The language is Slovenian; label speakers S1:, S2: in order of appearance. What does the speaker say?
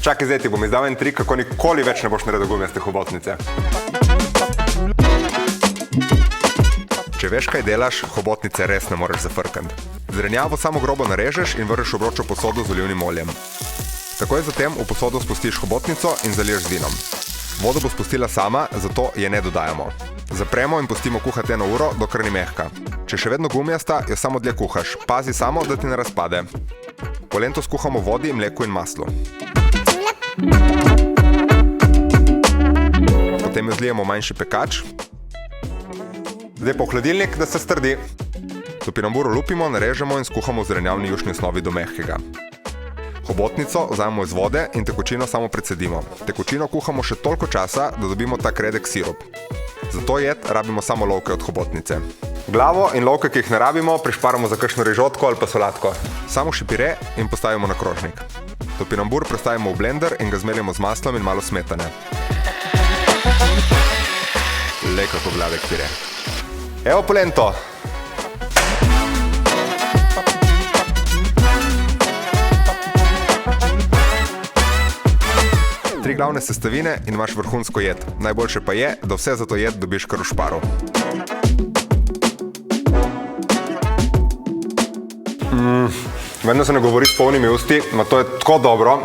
S1: Čakaj, zdaj ti bom izdal en trik, kako nikoli več ne boš naredil gumijaste hobotnice. Če veš, kaj delaš, hobotnice res ne moreš zafrkati. Zelenjavo samo grobo narežeš in vrneš v vročo posodo z olivnim oljem. Takoj zatem v posodo spustiš hobotnico in zaliješ z vinom. Vodo bo spustila sama, zato je ne dodajamo. Zapremo in pustimo kuhati 1 uro, dokler ni mehka. Če še vedno gumijasta, jo samo dlje kuhaš. Pazi samo, da ti ne razpade. Polento skuhamo v vodi, mleku in maslu. Potem jo zlijemo v manjši pekač. Zdaj pa v hladilnik, da se strdi. Topinambur olupimo, narežemo in skuhamo v zelenjavni jušni osnovi do mehkega. Hobotnico vzamemo iz vode in tekočino samo precedimo. Tekočino kuhamo še toliko časa, da dobimo tak redek sirup. Za to jed rabimo samo lovke od hobotnice. Glavo in lovke, ki jih ne rabimo, prišparamo za kakšno rižotko ali pa solatko. Samo šipire in postavimo na krožnik. Topinambur prestavimo v blender in ga zmeljemo z maslom in malo smetane. Lej, kako gladek pire. Evo polento! Tri glavne sestavine in imaš vrhunsko jed. Najboljše pa je, da vse za to jed dobiš kar v šparu. Vedno se ne govori s polnimi usti, ma to je tako dobro.